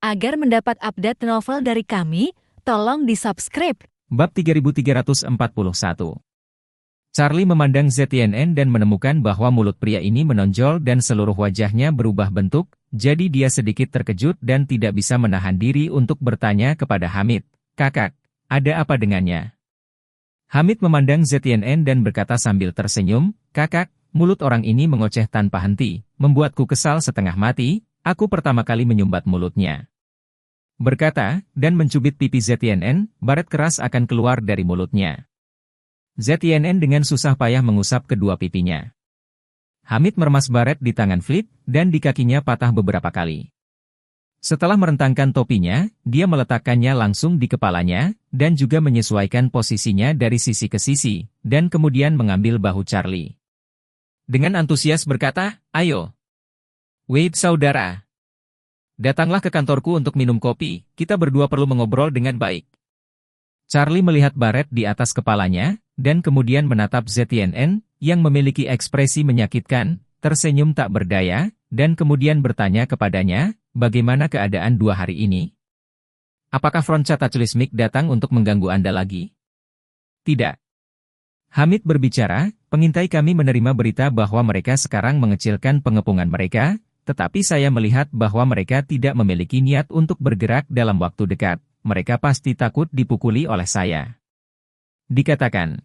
Agar mendapat update novel dari kami, tolong di-subscribe. Bab 3341. Charlie memandang ZNN dan menemukan bahwa mulut pria ini menonjol dan seluruh wajahnya berubah bentuk, jadi dia sedikit terkejut dan tidak bisa menahan diri untuk bertanya kepada Hamid, "Kakak, ada apa dengannya?" Hamid memandang ZNN dan berkata sambil tersenyum, "Kakak, mulut orang ini mengoceh tanpa henti, membuatku kesal setengah mati, aku pertama kali menyumbat mulutnya." Berkata, dan mencubit pipi ZNN, baret keras akan keluar dari mulutnya. ZNN dengan susah payah mengusap kedua pipinya. Hamid meremas baret di tangan Flip, dan di kakinya patah beberapa kali. Setelah merentangkan topinya, dia meletakkannya langsung di kepalanya, dan juga menyesuaikan posisinya dari sisi ke sisi, dan kemudian mengambil bahu Charlie. Dengan antusias berkata, "Ayo. Wade saudara. Datanglah ke kantorku untuk minum kopi, kita berdua perlu mengobrol dengan baik." Charlie melihat baret di atas kepalanya, dan kemudian menatap ZNN, yang memiliki ekspresi menyakitkan, tersenyum tak berdaya, dan kemudian bertanya kepadanya, "Bagaimana keadaan 2 hari ini? Apakah Fronca Tachlismik datang untuk mengganggu Anda lagi?" "Tidak." Hamid berbicara, "Pengintai kami menerima berita bahwa mereka sekarang mengecilkan pengepungan mereka, tetapi saya melihat bahwa mereka tidak memiliki niat untuk bergerak dalam waktu dekat. Mereka pasti takut dipukuli oleh saya." Dikatakan.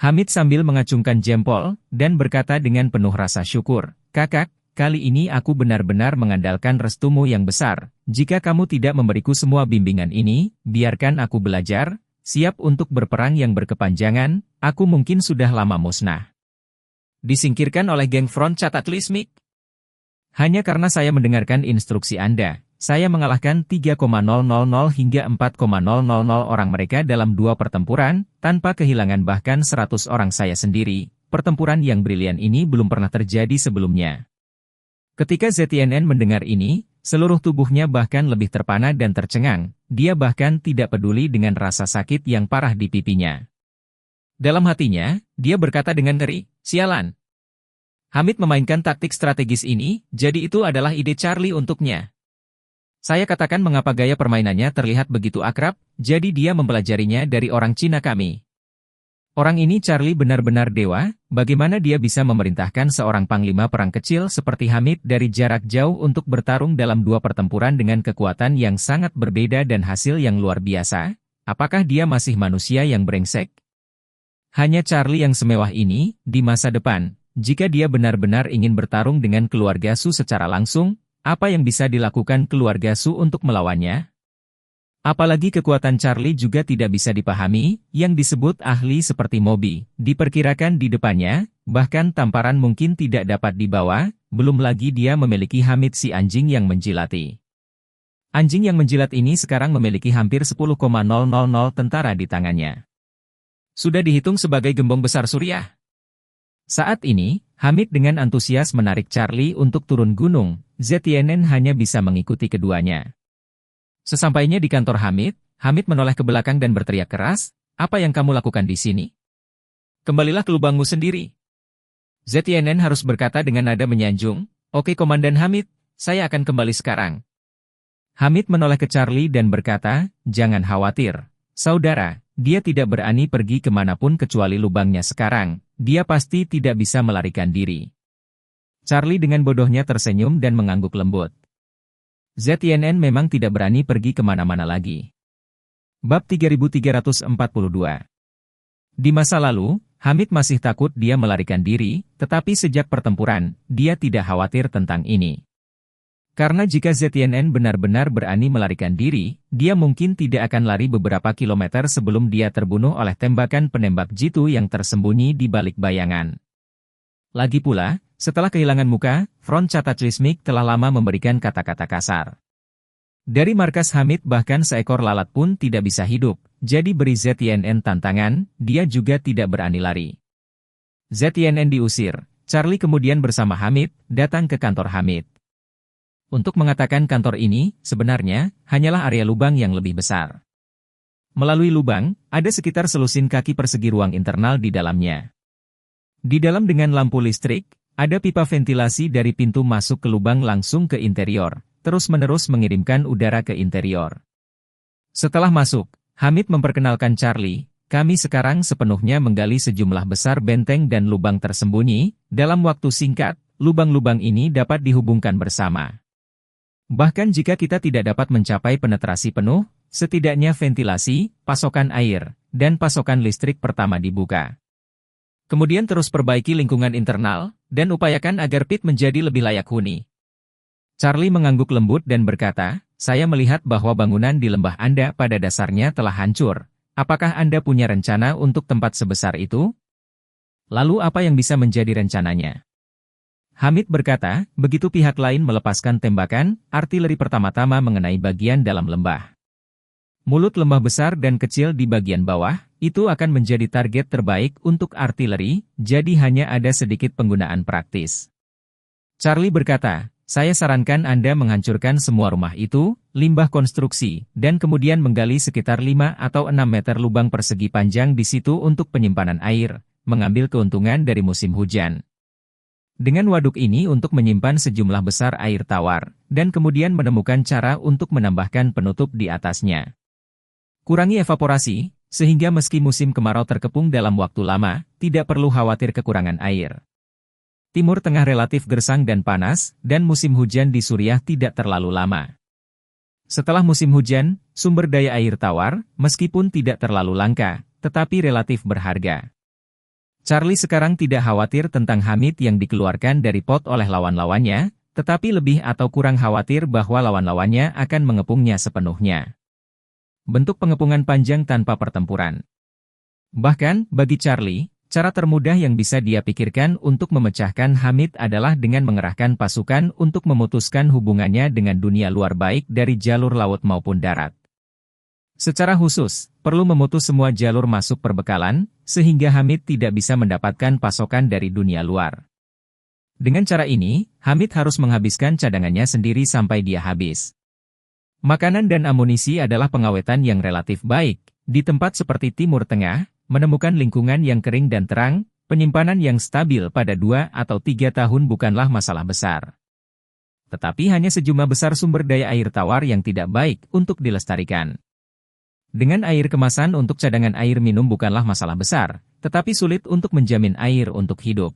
Hamid sambil mengacungkan jempol, dan berkata dengan penuh rasa syukur, "Kakak, kali ini aku benar-benar mengandalkan restumu yang besar. Jika kamu tidak memberiku semua bimbingan ini, biarkan aku belajar, siap untuk berperang yang berkepanjangan, aku mungkin sudah lama musnah. Disingkirkan oleh geng Fronca Tachlismik. Hanya karena saya mendengarkan instruksi Anda, saya mengalahkan 3,000 hingga 4,000 orang mereka dalam 2 pertempuran, tanpa kehilangan bahkan 100 orang saya sendiri. Pertempuran yang brilian ini belum pernah terjadi sebelumnya." Ketika ZNN mendengar ini, seluruh tubuhnya bahkan lebih terpana dan tercengang, dia bahkan tidak peduli dengan rasa sakit yang parah di pipinya. Dalam hatinya, dia berkata dengan ngeri, "Sialan. Hamid memainkan taktik strategis ini, jadi itu adalah ide Charlie untuknya. Saya katakan mengapa gaya permainannya terlihat begitu akrab, jadi dia mempelajarinya dari orang Cina kami. Orang ini Charlie benar-benar dewa, bagaimana dia bisa memerintahkan seorang panglima perang kecil seperti Hamid dari jarak jauh untuk bertarung dalam 2 pertempuran dengan kekuatan yang sangat berbeda dan hasil yang luar biasa? Apakah dia masih manusia yang brengsek? Hanya Charlie yang semewah ini, di masa depan, jika dia benar-benar ingin bertarung dengan keluarga Su secara langsung, apa yang bisa dilakukan keluarga Su untuk melawannya? Apalagi kekuatan Charlie juga tidak bisa dipahami, yang disebut ahli seperti Moby, diperkirakan di depannya, bahkan tamparan mungkin tidak dapat dibawa, belum lagi dia memiliki Hamid si anjing yang menjilati. Anjing yang menjilat ini sekarang memiliki hampir 10,000 tentara di tangannya. Sudah dihitung sebagai gembong besar Suriah. Saat ini, Hamid dengan antusias menarik Charlie untuk turun gunung, ZNN hanya bisa mengikuti keduanya. Sesampainya di kantor Hamid, Hamid menoleh ke belakang dan berteriak keras, "Apa yang kamu lakukan di sini? Kembalilah ke lubangmu sendiri." ZNN harus berkata dengan nada menyanjung, "Oke Komandan Hamid, saya akan kembali sekarang." Hamid menoleh ke Charlie dan berkata, "Jangan khawatir, saudara, dia tidak berani pergi kemanapun kecuali lubangnya sekarang. Dia pasti tidak bisa melarikan diri." Charlie dengan bodohnya tersenyum dan mengangguk lembut. ZNN memang tidak berani pergi kemana-mana lagi. Bab 3342. Di masa lalu, Hamid masih takut dia melarikan diri, tetapi sejak pertempuran, dia tidak khawatir tentang ini. Karena jika ZNN benar-benar berani melarikan diri, dia mungkin tidak akan lari beberapa kilometer sebelum dia terbunuh oleh tembakan penembak jitu yang tersembunyi di balik bayangan. Lagi pula, setelah kehilangan muka, Fronca Tachlismik telah lama memberikan kata-kata kasar. Dari markas Hamid bahkan seekor lalat pun tidak bisa hidup, jadi beri ZNN tantangan, dia juga tidak berani lari. ZNN diusir, Charlie kemudian bersama Hamid, datang ke kantor Hamid. Untuk mengatakan kantor ini, sebenarnya, hanyalah area lubang yang lebih besar. Melalui lubang, ada sekitar selusin kaki persegi ruang internal di dalamnya. Di dalam dengan lampu listrik, ada pipa ventilasi dari pintu masuk ke lubang langsung ke interior, terus-menerus mengirimkan udara ke interior. Setelah masuk, Hamid memperkenalkan Charlie, kami sekarang sepenuhnya menggali sejumlah besar benteng dan lubang tersembunyi, dalam waktu singkat, lubang-lubang ini dapat dihubungkan bersama. Bahkan jika kita tidak dapat mencapai penetrasi penuh, setidaknya ventilasi, pasokan air, dan pasokan listrik pertama dibuka. Kemudian terus perbaiki lingkungan internal, dan upayakan agar pit menjadi lebih layak huni. Charlie mengangguk lembut dan berkata, saya melihat bahwa bangunan di lembah Anda pada dasarnya telah hancur. Apakah Anda punya rencana untuk tempat sebesar itu? Lalu apa yang bisa menjadi rencananya? Hamid berkata, begitu pihak lain melepaskan tembakan, artileri pertama-tama mengenai bagian dalam lembah. Mulut lembah besar dan kecil di bagian bawah, itu akan menjadi target terbaik untuk artileri, jadi hanya ada sedikit penggunaan praktis. Charlie berkata, saya sarankan Anda menghancurkan semua rumah itu, limbah konstruksi, dan kemudian menggali sekitar 5 atau 6 meter lubang persegi panjang di situ untuk penyimpanan air, mengambil keuntungan dari musim hujan. Dengan waduk ini untuk menyimpan sejumlah besar air tawar, dan kemudian menemukan cara untuk menambahkan penutup di atasnya. Kurangi evaporasi, sehingga meski musim kemarau terkepung dalam waktu lama, tidak perlu khawatir kekurangan air. Timur Tengah relatif gersang dan panas, dan musim hujan di Suriah tidak terlalu lama. Setelah musim hujan, sumber daya air tawar, meskipun tidak terlalu langka, tetapi relatif berharga. Charlie sekarang tidak khawatir tentang Hamid yang dikeluarkan dari pot oleh lawan-lawannya, tetapi lebih atau kurang khawatir bahwa lawan-lawannya akan mengepungnya sepenuhnya. Bentuk pengepungan panjang tanpa pertempuran. Bahkan, bagi Charlie, cara termudah yang bisa dia pikirkan untuk memecahkan Hamid adalah dengan mengerahkan pasukan untuk memutuskan hubungannya dengan dunia luar baik dari jalur laut maupun darat. Secara khusus, perlu memutus semua jalur masuk perbekalan, sehingga Hamid tidak bisa mendapatkan pasokan dari dunia luar. Dengan cara ini, Hamid harus menghabiskan cadangannya sendiri sampai dia habis. Makanan dan amunisi adalah pengawetan yang relatif baik. Di tempat seperti Timur Tengah, menemukan lingkungan yang kering dan terang, penyimpanan yang stabil pada 2 atau 3 tahun bukanlah masalah besar. Tetapi hanya sejumlah besar sumber daya air tawar yang tidak baik untuk dilestarikan. Dengan air kemasan untuk cadangan air minum bukanlah masalah besar, tetapi sulit untuk menjamin air untuk hidup.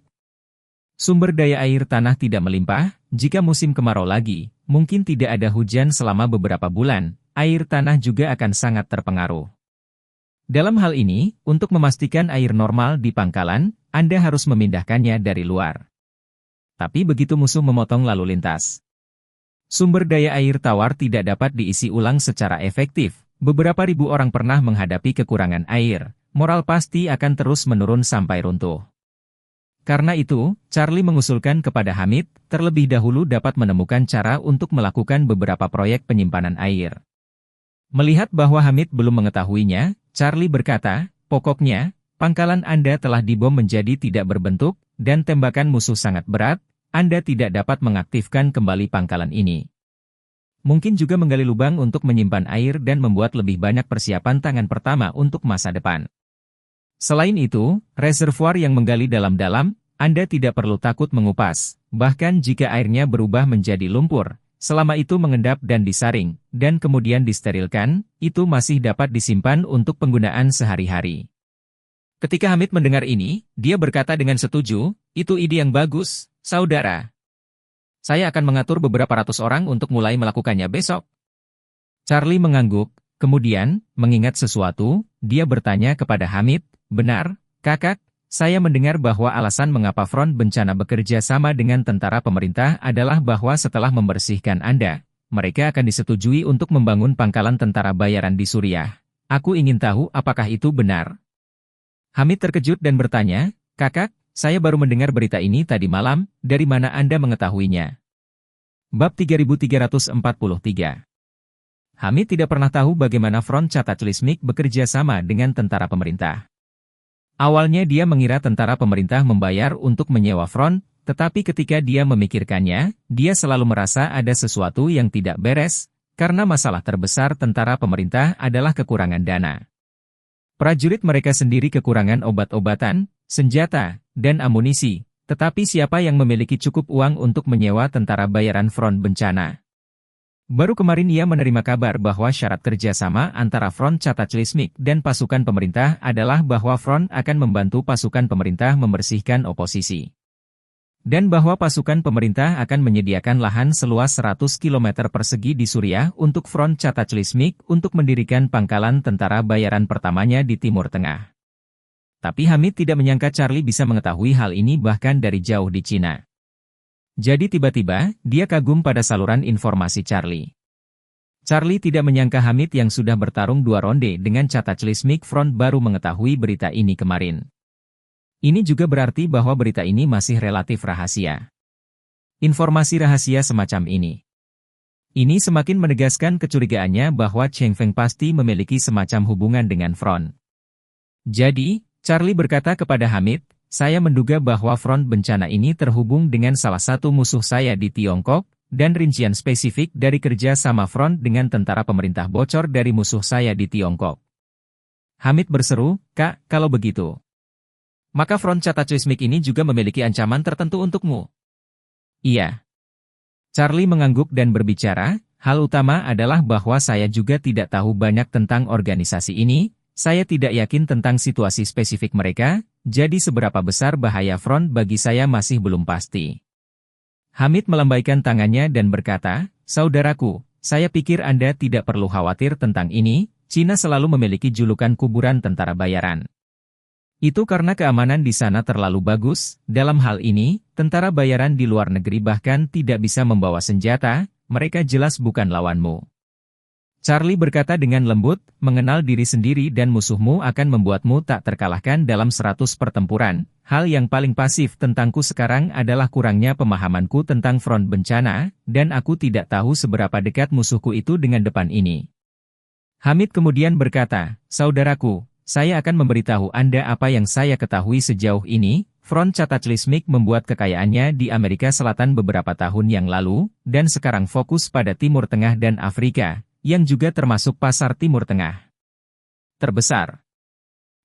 Sumber daya air tanah tidak melimpah, jika musim kemarau lagi, mungkin tidak ada hujan selama beberapa bulan, air tanah juga akan sangat terpengaruh. Dalam hal ini, untuk memastikan air normal di pangkalan, Anda harus memindahkannya dari luar. Tapi begitu musuh memotong lalu lintas, sumber daya air tawar tidak dapat diisi ulang secara efektif. Beberapa ribu orang pernah menghadapi kekurangan air, moral pasti akan terus menurun sampai runtuh. Karena itu, Charlie mengusulkan kepada Hamid, terlebih dahulu dapat menemukan cara untuk melakukan beberapa proyek penyimpanan air. Melihat bahwa Hamid belum mengetahuinya, Charlie berkata, pokoknya, pangkalan Anda telah dibom menjadi tidak berbentuk, dan tembakan musuh sangat berat, Anda tidak dapat mengaktifkan kembali pangkalan ini. Mungkin juga menggali lubang untuk menyimpan air dan membuat lebih banyak persiapan tangan pertama untuk masa depan. Selain itu, reservoir yang menggali dalam-dalam, Anda tidak perlu takut mengupas, bahkan jika airnya berubah menjadi lumpur, selama itu mengendap dan disaring, dan kemudian disterilkan, itu masih dapat disimpan untuk penggunaan sehari-hari. Ketika Hamid mendengar ini, dia berkata dengan setuju, itu ide yang bagus, saudara. Saya akan mengatur beberapa ratus orang untuk mulai melakukannya besok. Charlie mengangguk, kemudian, mengingat sesuatu, dia bertanya kepada Hamid, benar, kakak, saya mendengar bahwa alasan mengapa front bencana bekerja sama dengan tentara pemerintah adalah bahwa setelah membersihkan Anda, mereka akan disetujui untuk membangun pangkalan tentara bayaran di Suriah. Aku ingin tahu apakah itu benar. Hamid terkejut dan bertanya, kakak, saya baru mendengar berita ini tadi malam, dari mana Anda mengetahuinya? Bab 3343. Hamid tidak pernah tahu bagaimana front Chatachlismik bekerja sama dengan tentara pemerintah. Awalnya dia mengira tentara pemerintah membayar untuk menyewa front, tetapi ketika dia memikirkannya, dia selalu merasa ada sesuatu yang tidak beres, karena masalah terbesar tentara pemerintah adalah kekurangan dana. Prajurit mereka sendiri kekurangan obat-obatan, senjata, dan amunisi, tetapi siapa yang memiliki cukup uang untuk menyewa tentara bayaran front bencana? Baru kemarin ia menerima kabar bahwa syarat kerjasama antara Front Chatachlismik dan pasukan pemerintah adalah bahwa Front akan membantu pasukan pemerintah membersihkan oposisi. Dan bahwa pasukan pemerintah akan menyediakan lahan seluas 100 km persegi di Suriah untuk Front Chatachlismik untuk mendirikan pangkalan tentara bayaran pertamanya di Timur Tengah. Tapi Hamid tidak menyangka Charlie bisa mengetahui hal ini bahkan dari jauh di Cina. Jadi tiba-tiba, dia kagum pada saluran informasi Charlie. Charlie tidak menyangka Hamid yang sudah bertarung 2 ronde dengan Chatachlismik Front baru mengetahui berita ini kemarin. Ini juga berarti bahwa berita ini masih relatif rahasia. Informasi rahasia semacam ini semakin menegaskan kecurigaannya bahwa Cheng Feng pasti memiliki semacam hubungan dengan Front. Jadi, Charlie berkata kepada Hamid, saya menduga bahwa Front bencana ini terhubung dengan salah satu musuh saya di Tiongkok, dan rincian spesifik dari kerja sama Front dengan tentara pemerintah bocor dari musuh saya di Tiongkok. Hamid berseru, Kak, kalau begitu, maka Front Chatachlismik ini juga memiliki ancaman tertentu untukmu. Iya. Charlie mengangguk dan berbicara, hal utama adalah bahwa saya juga tidak tahu banyak tentang organisasi ini, saya tidak yakin tentang situasi spesifik mereka, jadi seberapa besar bahaya Front bagi saya masih belum pasti. Hamid melambaikan tangannya dan berkata, saudaraku, saya pikir Anda tidak perlu khawatir tentang ini, Cina selalu memiliki julukan kuburan tentara bayaran. Itu karena keamanan di sana terlalu bagus, dalam hal ini, tentara bayaran di luar negeri bahkan tidak bisa membawa senjata, mereka jelas bukan lawanmu. Charlie berkata dengan lembut, mengenal diri sendiri dan musuhmu akan membuatmu tak terkalahkan dalam 100 pertempuran. Hal yang paling pasif tentangku sekarang adalah kurangnya pemahamanku tentang Front bencana, dan aku tidak tahu seberapa dekat musuhku itu dengan depan ini. Hamid kemudian berkata, saudaraku, saya akan memberitahu Anda apa yang saya ketahui sejauh ini. Front Chatachlismik membuat kekayaannya di Amerika Selatan beberapa tahun yang lalu, dan sekarang fokus pada Timur Tengah dan Afrika, yang juga termasuk pasar Timur Tengah terbesar.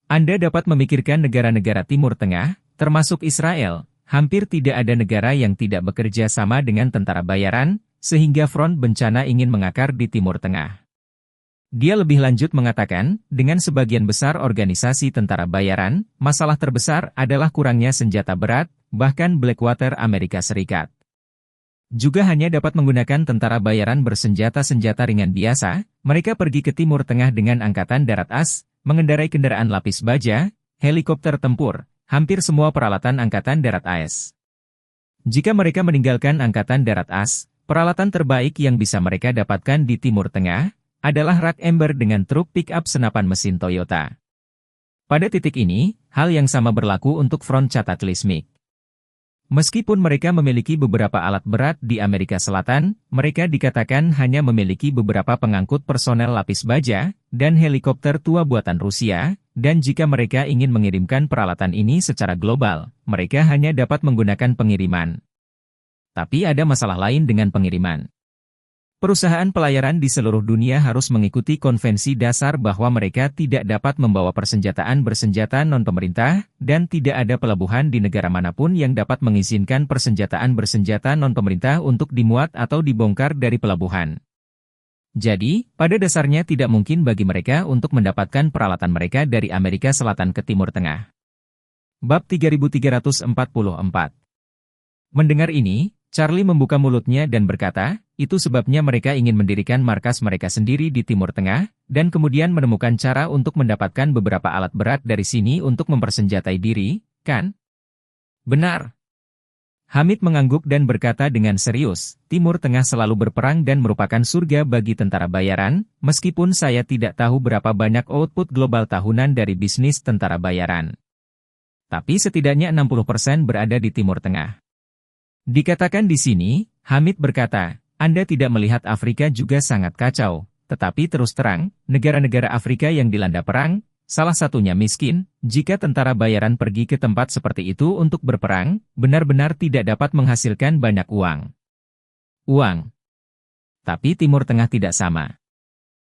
Anda dapat memikirkan negara-negara Timur Tengah, termasuk Israel, hampir tidak ada negara yang tidak bekerja sama dengan tentara bayaran, sehingga Front bencana ingin mengakar di Timur Tengah. Dia lebih lanjut mengatakan, dengan sebagian besar organisasi tentara bayaran, masalah terbesar adalah kurangnya senjata berat, bahkan Blackwater Amerika Serikat juga hanya dapat menggunakan tentara bayaran bersenjata-senjata ringan biasa. Mereka pergi ke Timur Tengah dengan Angkatan Darat AS, mengendarai kendaraan lapis baja, helikopter tempur, hampir semua peralatan Angkatan Darat AS. Jika mereka meninggalkan Angkatan Darat AS, peralatan terbaik yang bisa mereka dapatkan di Timur Tengah adalah rak ember dengan truk pick-up senapan mesin Toyota. Pada titik ini, hal yang sama berlaku untuk Front Chatachlismik. Meskipun mereka memiliki beberapa alat berat di Amerika Selatan, mereka dikatakan hanya memiliki beberapa pengangkut personel lapis baja, dan helikopter tua buatan Rusia, dan jika mereka ingin mengirimkan peralatan ini secara global, mereka hanya dapat menggunakan pengiriman. Tapi ada masalah lain dengan pengiriman. Perusahaan pelayaran di seluruh dunia harus mengikuti konvensi dasar bahwa mereka tidak dapat membawa persenjataan bersenjata non-pemerintah, dan tidak ada pelabuhan di negara manapun yang dapat mengizinkan persenjataan bersenjata non-pemerintah untuk dimuat atau dibongkar dari pelabuhan. Jadi, pada dasarnya tidak mungkin bagi mereka untuk mendapatkan peralatan mereka dari Amerika Selatan ke Timur Tengah. Bab 3344. Mendengar ini, Charlie membuka mulutnya dan berkata, itu sebabnya mereka ingin mendirikan markas mereka sendiri di Timur Tengah, dan kemudian menemukan cara untuk mendapatkan beberapa alat berat dari sini untuk mempersenjatai diri, kan? Benar. Hamid mengangguk dan berkata dengan serius, Timur Tengah selalu berperang dan merupakan surga bagi tentara bayaran, meskipun saya tidak tahu berapa banyak output global tahunan dari bisnis tentara bayaran. Tapi setidaknya 60% berada di Timur Tengah. Dikatakan di sini, Hamid berkata, Anda tidak melihat Afrika juga sangat kacau, tetapi terus terang, negara-negara Afrika yang dilanda perang, salah satunya miskin, jika tentara bayaran pergi ke tempat seperti itu untuk berperang, benar-benar tidak dapat menghasilkan banyak uang. Tapi Timur Tengah tidak sama.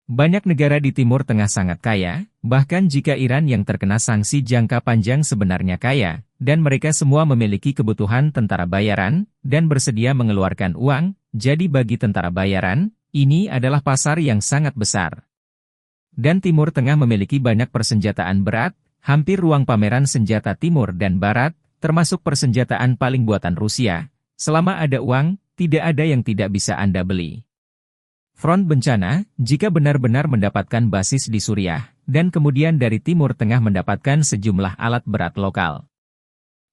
Banyak negara di Timur Tengah sangat kaya, bahkan jika Iran yang terkena sanksi jangka panjang sebenarnya kaya, dan mereka semua memiliki kebutuhan tentara bayaran, dan bersedia mengeluarkan uang, jadi bagi tentara bayaran, Ini adalah pasar yang sangat besar. Dan Timur Tengah memiliki banyak persenjataan berat, hampir ruang pameran senjata Timur dan Barat, termasuk persenjataan paling buatan Rusia. Selama ada uang, tidak ada yang tidak bisa Anda beli. Front bencana, jika benar-benar mendapatkan basis di Suriah, dan kemudian dari Timur Tengah mendapatkan sejumlah alat berat lokal.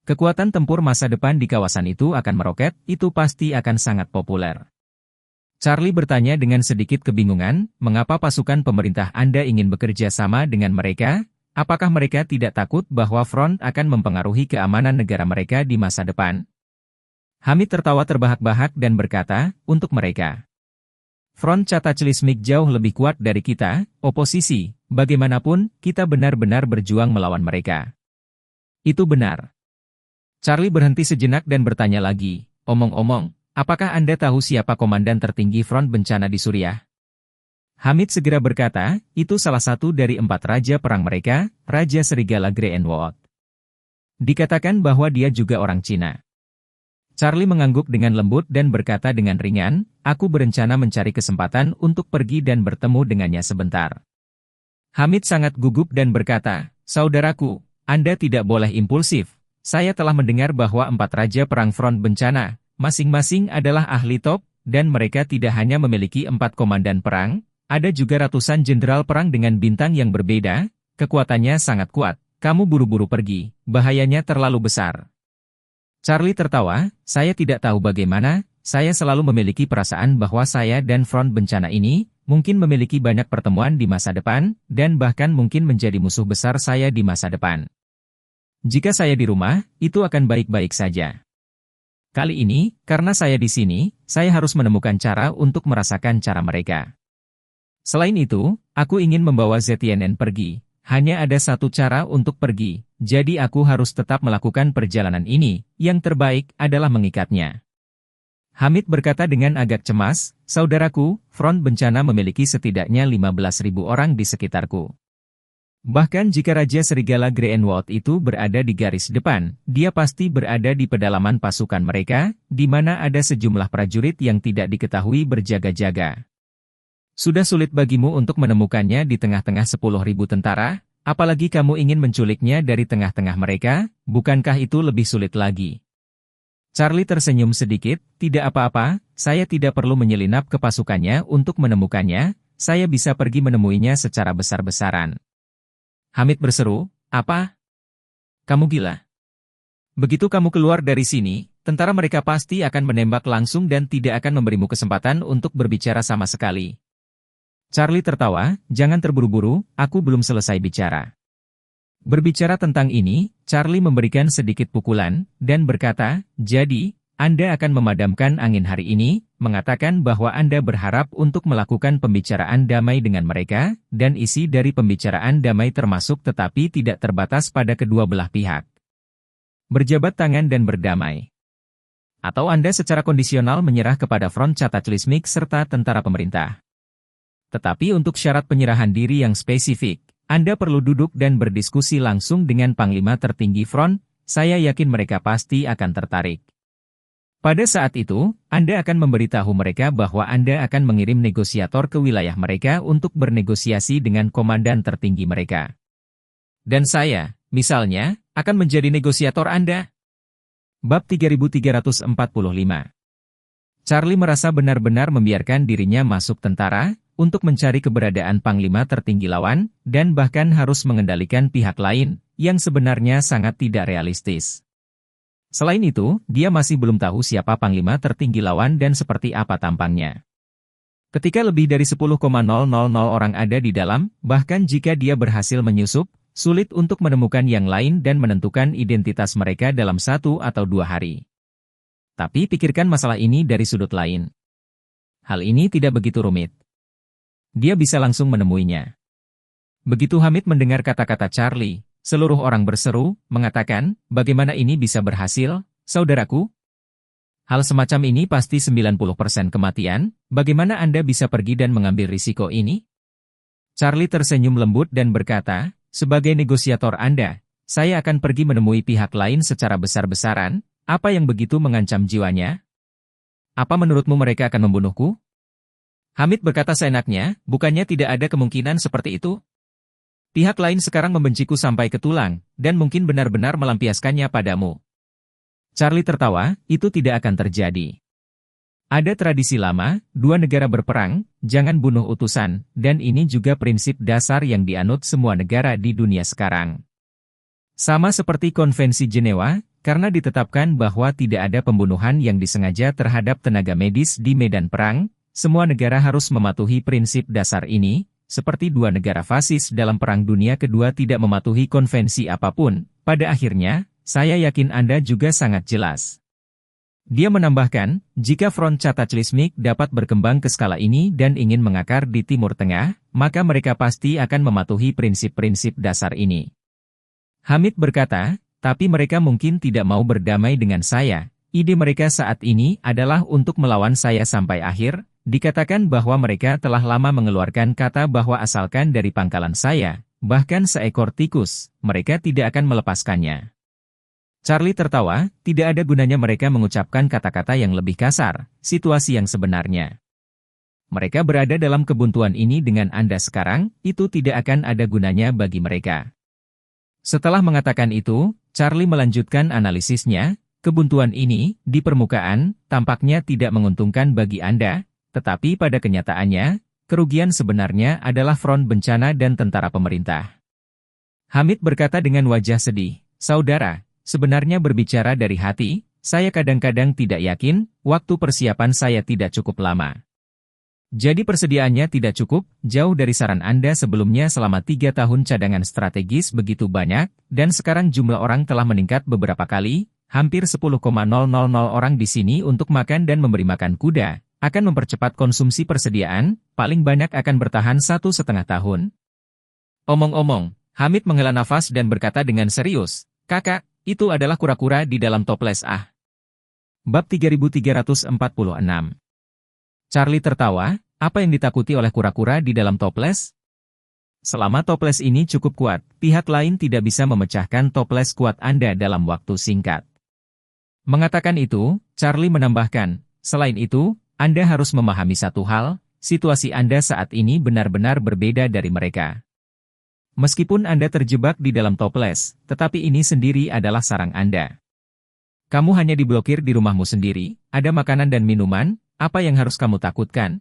Kekuatan tempur masa depan di kawasan itu akan meroket, itu pasti akan sangat populer. Charlie bertanya dengan sedikit kebingungan, mengapa pasukan pemerintah Anda ingin bekerja sama dengan mereka? Apakah mereka tidak takut bahwa front akan mempengaruhi keamanan negara mereka di masa depan? Hamid tertawa terbahak-bahak dan berkata, untuk mereka. Front Cataclysmic jauh lebih kuat dari kita, oposisi, bagaimanapun, kita benar-benar berjuang melawan mereka. Itu benar. Charlie berhenti sejenak dan bertanya lagi, omong-omong, apakah Anda tahu siapa komandan tertinggi front bencana di Suriah? Hamid segera berkata, itu salah satu dari 4 raja perang mereka, Raja Serigala Greenwood. Dikatakan bahwa dia juga orang Cina. Charlie mengangguk dengan lembut dan berkata dengan ringan, aku berencana mencari kesempatan untuk pergi dan bertemu dengannya sebentar. Hamid sangat gugup dan berkata, saudaraku, Anda tidak boleh impulsif. Saya telah mendengar bahwa 4 raja perang front bencana, masing-masing adalah ahli top, dan mereka tidak hanya memiliki 4 komandan perang, ada juga ratusan jenderal perang dengan bintang yang berbeda, kekuatannya sangat kuat, kamu buru-buru pergi, bahayanya terlalu besar. Charlie tertawa, saya tidak tahu bagaimana, saya selalu memiliki perasaan bahwa saya dan front bencana ini, mungkin memiliki banyak pertemuan di masa depan, dan bahkan mungkin menjadi musuh besar saya di masa depan. Jika saya di rumah, itu akan baik-baik saja. Kali ini, karena saya di sini, saya harus menemukan cara untuk merasakan cara mereka. Selain itu, aku ingin membawa ZNN pergi. Hanya ada satu cara untuk pergi, jadi aku harus tetap melakukan perjalanan ini. Yang terbaik adalah mengikatnya. Hamid berkata dengan agak cemas, saudaraku, front bencana memiliki setidaknya 15.000 orang di sekitarku. Bahkan jika Raja Serigala Greenwood itu berada di garis depan, dia pasti berada di pedalaman pasukan mereka, di mana ada sejumlah prajurit yang tidak diketahui berjaga-jaga. Sudah sulit bagimu untuk menemukannya di tengah-tengah 10.000 tentara, apalagi kamu ingin menculiknya dari tengah-tengah mereka, bukankah itu lebih sulit lagi? Charlie tersenyum sedikit, tidak apa-apa, saya tidak perlu menyelinap ke pasukannya untuk menemukannya, saya bisa pergi menemuinya secara besar-besaran. Hamid berseru, apa? Kamu gila? Begitu kamu keluar dari sini, tentara mereka pasti akan menembak langsung dan tidak akan memberimu kesempatan untuk berbicara sama sekali. Charlie tertawa, jangan terburu-buru, aku belum selesai bicara. Berbicara tentang ini, Charlie memberikan sedikit pukulan, dan berkata, jadi, Anda akan memadamkan angin hari ini, mengatakan bahwa Anda berharap untuk melakukan pembicaraan damai dengan mereka, dan isi dari pembicaraan damai termasuk tetapi tidak terbatas pada kedua belah pihak. Berjabat tangan dan berdamai. Atau Anda secara kondisional menyerah kepada front Cataclysmic serta tentara pemerintah. Tetapi untuk syarat penyerahan diri yang spesifik, Anda perlu duduk dan berdiskusi langsung dengan Panglima tertinggi front, saya yakin mereka pasti akan tertarik. Pada saat itu, Anda akan memberitahu mereka bahwa Anda akan mengirim negosiator ke wilayah mereka untuk bernegosiasi dengan komandan tertinggi mereka. Dan saya, misalnya, akan menjadi negosiator Anda. Bab 3345. Charlie merasa benar-benar membiarkan dirinya masuk tentara, untuk mencari keberadaan Panglima tertinggi lawan, dan bahkan harus mengendalikan pihak lain, yang sebenarnya sangat tidak realistis. Selain itu, dia masih belum tahu siapa Panglima tertinggi lawan dan seperti apa tampangnya. Ketika lebih dari 10,000 orang ada di dalam, bahkan jika dia berhasil menyusup, sulit untuk menemukan yang lain dan menentukan identitas mereka dalam 1 atau 2 hari. Tapi pikirkan masalah ini dari sudut lain. Hal ini tidak begitu rumit. Dia bisa langsung menemuinya. Begitu Hamid mendengar kata-kata Charlie, seluruh orang berseru, mengatakan, bagaimana ini bisa berhasil, saudaraku? Hal semacam ini pasti 90% kematian, bagaimana Anda bisa pergi dan mengambil risiko ini? Charlie tersenyum lembut dan berkata, sebagai negosiator Anda, saya akan pergi menemui pihak lain secara besar-besaran, apa yang begitu mengancam jiwanya? Apa menurutmu mereka akan membunuhku? Hamid berkata seenaknya, bukannya tidak ada kemungkinan seperti itu? Pihak lain sekarang membenciku sampai ke tulang, dan mungkin benar-benar melampiaskannya padamu. Charlie tertawa, itu tidak akan terjadi. Ada tradisi lama, dua negara berperang, jangan bunuh utusan, dan ini juga prinsip dasar yang dianut semua negara di dunia sekarang. Sama seperti Konvensi Jenewa, karena ditetapkan bahwa tidak ada pembunuhan yang disengaja terhadap tenaga medis di medan perang, semua negara harus mematuhi prinsip dasar ini, seperti dua negara fasis dalam Perang Dunia Kedua tidak mematuhi konvensi apapun. Pada akhirnya, saya yakin Anda juga sangat jelas. Dia menambahkan, jika front cataclysmic dapat berkembang ke skala ini dan ingin mengakar di Timur Tengah, maka mereka pasti akan mematuhi prinsip-prinsip dasar ini. Hamid berkata, tapi mereka mungkin tidak mau berdamai dengan saya. Ide mereka saat ini adalah untuk melawan saya sampai akhir. Dikatakan bahwa mereka telah lama mengeluarkan kata bahwa asalkan dari pangkalan saya, bahkan seekor tikus, mereka tidak akan melepaskannya. Charlie tertawa, tidak ada gunanya mereka mengucapkan kata-kata yang lebih kasar, situasi yang sebenarnya. Mereka berada dalam kebuntuan ini dengan Anda sekarang, itu tidak akan ada gunanya bagi mereka. Setelah mengatakan itu, Charlie melanjutkan analisisnya, kebuntuan ini, di permukaan, tampaknya tidak menguntungkan bagi Anda, tetapi pada kenyataannya, kerugian sebenarnya adalah front bencana dan tentara pemerintah. Hamid berkata dengan wajah sedih, saudara, sebenarnya berbicara dari hati, saya kadang-kadang tidak yakin, waktu persiapan saya tidak cukup lama. Jadi persediaannya tidak cukup, jauh dari saran Anda sebelumnya selama 3 tahun cadangan strategis begitu banyak, dan sekarang jumlah orang telah meningkat beberapa kali, hampir 10,000 orang di sini untuk makan dan memberi makan kuda, akan mempercepat konsumsi persediaan, paling banyak akan bertahan 1,5 tahun. Omong-omong, Hamid menghela nafas dan berkata dengan serius, kakak, itu adalah kura-kura di dalam toples ah. Bab 3346. Charlie tertawa, apa yang ditakuti oleh kura-kura di dalam toples? Selama toples ini cukup kuat, pihak lain tidak bisa memecahkan toples kuat Anda dalam waktu singkat. Mengatakan itu, Charlie menambahkan, selain itu, Anda harus memahami satu hal, situasi Anda saat ini benar-benar berbeda dari mereka. Meskipun Anda terjebak di dalam toples, tetapi ini sendiri adalah sarang Anda. Kamu hanya diblokir di rumahmu sendiri, ada makanan dan minuman, apa yang harus kamu takutkan?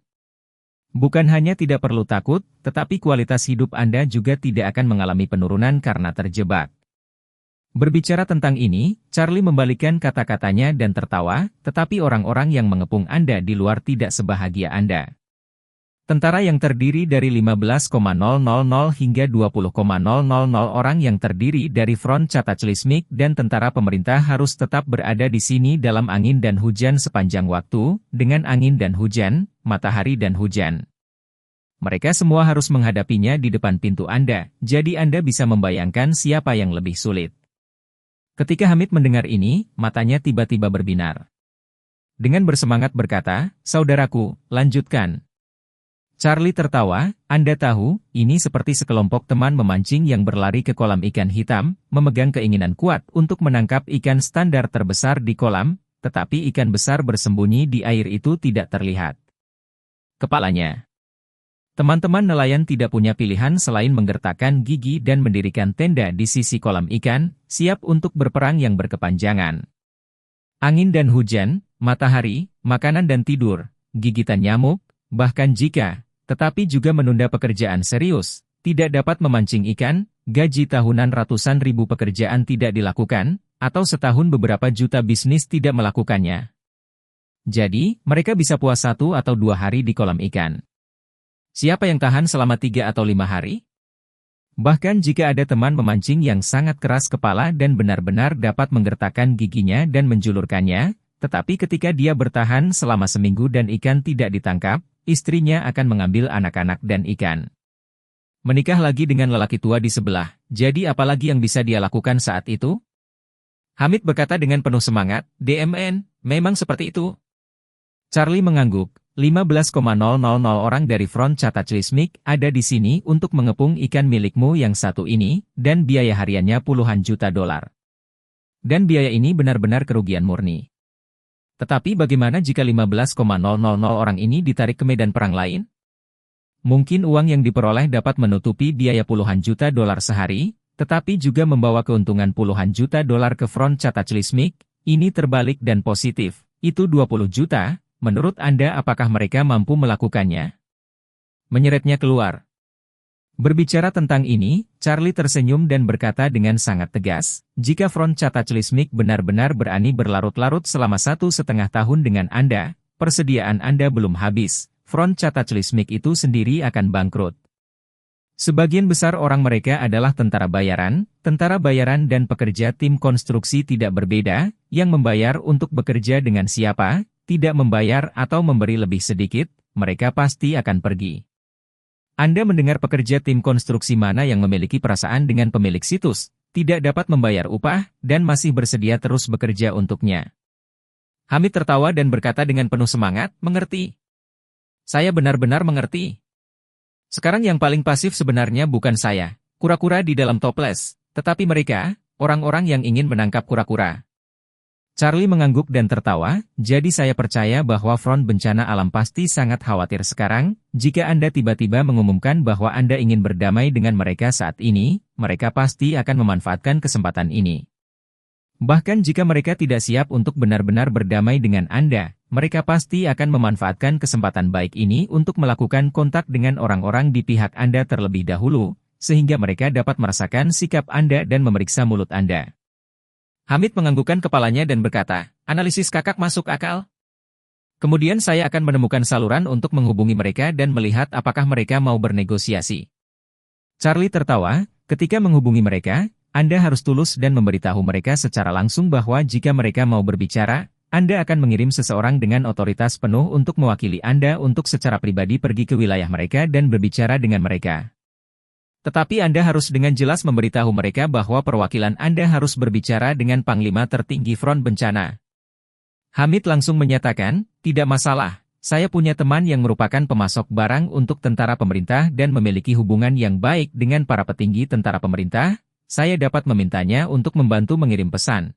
Bukan hanya tidak perlu takut, tetapi kualitas hidup Anda juga tidak akan mengalami penurunan karena terjebak. Berbicara tentang ini, Charlie membalikkan kata-katanya dan tertawa, tetapi orang-orang yang mengepung Anda di luar tidak sebahagia Anda. Tentara yang terdiri dari 15,000 hingga 20,000 orang yang terdiri dari front cataclysmic dan tentara pemerintah harus tetap berada di sini dalam angin dan hujan sepanjang waktu, dengan angin dan hujan, matahari dan hujan. Mereka semua harus menghadapinya di depan pintu Anda, jadi Anda bisa membayangkan siapa yang lebih sulit. Ketika Hamid mendengar ini, matanya tiba-tiba berbinar. Dengan bersemangat berkata, saudaraku, lanjutkan. Charlie tertawa, Anda tahu, ini seperti sekelompok teman memancing yang berlari ke kolam ikan hitam, memegang keinginan kuat untuk menangkap ikan standar terbesar di kolam, tetapi ikan besar bersembunyi di air itu tidak terlihat. Kepalanya. Teman-teman nelayan tidak punya pilihan selain menggertakkan gigi dan mendirikan tenda di sisi kolam ikan, siap untuk berperang yang berkepanjangan. Angin dan hujan, matahari, makanan dan tidur, gigitan nyamuk, bahkan jika, tetapi juga menunda pekerjaan serius, tidak dapat memancing ikan, gaji tahunan ratusan ribu pekerjaan tidak dilakukan, atau setahun beberapa juta bisnis tidak melakukannya. Jadi, mereka bisa puas 1 atau 2 hari di kolam ikan. Siapa yang tahan selama 3 atau 5 hari? Bahkan jika ada teman memancing yang sangat keras kepala dan benar-benar dapat menggertakkan giginya dan menjulurkannya, tetapi ketika dia bertahan selama seminggu dan ikan tidak ditangkap, istrinya akan mengambil anak-anak dan ikan. Menikah lagi dengan lelaki tua di sebelah, jadi apalagi yang bisa dia lakukan saat itu? Hamid berkata dengan penuh semangat, DMN, memang seperti itu. Charlie mengangguk. 15,000 orang dari front cataclysmic ada di sini untuk mengepung ikan milikmu yang satu ini, dan biaya hariannya puluhan juta dolar. Dan biaya ini benar-benar kerugian murni. Tetapi bagaimana jika 15,000 orang ini ditarik ke medan perang lain? Mungkin uang yang diperoleh dapat menutupi biaya puluhan juta dolar sehari, tetapi juga membawa keuntungan puluhan juta dolar ke front Cataclysmic. Ini terbalik dan positif. Itu 20 juta, menurut Anda apakah mereka mampu melakukannya? Menyeretnya keluar. Berbicara tentang ini, Charlie tersenyum dan berkata dengan sangat tegas, jika front Cataclysmic benar-benar berani berlarut-larut selama 1,5 tahun dengan Anda, persediaan Anda belum habis, front Cataclysmic itu sendiri akan bangkrut. Sebagian besar orang mereka adalah tentara bayaran dan pekerja tim konstruksi tidak berbeda, yang membayar untuk bekerja dengan siapa, tidak membayar atau memberi lebih sedikit, mereka pasti akan pergi. Anda mendengar pekerja tim konstruksi mana yang memiliki perasaan dengan pemilik situs, tidak dapat membayar upah, dan masih bersedia terus bekerja untuknya. Hamid tertawa dan berkata dengan penuh semangat, mengerti. Saya benar-benar mengerti. Sekarang yang paling pasif sebenarnya bukan saya, kura-kura di dalam toples, tetapi mereka, orang-orang yang ingin menangkap kura-kura. Charlie mengangguk dan tertawa, jadi saya percaya bahwa front bencana alam pasti sangat khawatir sekarang, jika Anda tiba-tiba mengumumkan bahwa Anda ingin berdamai dengan mereka saat ini, mereka pasti akan memanfaatkan kesempatan ini. Bahkan jika mereka tidak siap untuk benar-benar berdamai dengan Anda, mereka pasti akan memanfaatkan kesempatan baik ini untuk melakukan kontak dengan orang-orang di pihak Anda terlebih dahulu, sehingga mereka dapat merasakan sikap Anda dan memeriksa mulut Anda. Hamid menganggukkan kepalanya dan berkata, analisis Kakak masuk akal. Kemudian saya akan menemukan saluran untuk menghubungi mereka dan melihat apakah mereka mau bernegosiasi. Charlie tertawa, ketika menghubungi mereka, Anda harus tulus dan memberitahu mereka secara langsung bahwa jika mereka mau berbicara, Anda akan mengirim seseorang dengan otoritas penuh untuk mewakili Anda untuk secara pribadi pergi ke wilayah mereka dan berbicara dengan mereka. Tetapi Anda harus dengan jelas memberitahu mereka bahwa perwakilan Anda harus berbicara dengan Panglima tertinggi front bencana. Hamid langsung menyatakan, tidak masalah, saya punya teman yang merupakan pemasok barang untuk tentara pemerintah dan memiliki hubungan yang baik dengan para petinggi tentara pemerintah, saya dapat memintanya untuk membantu mengirim pesan.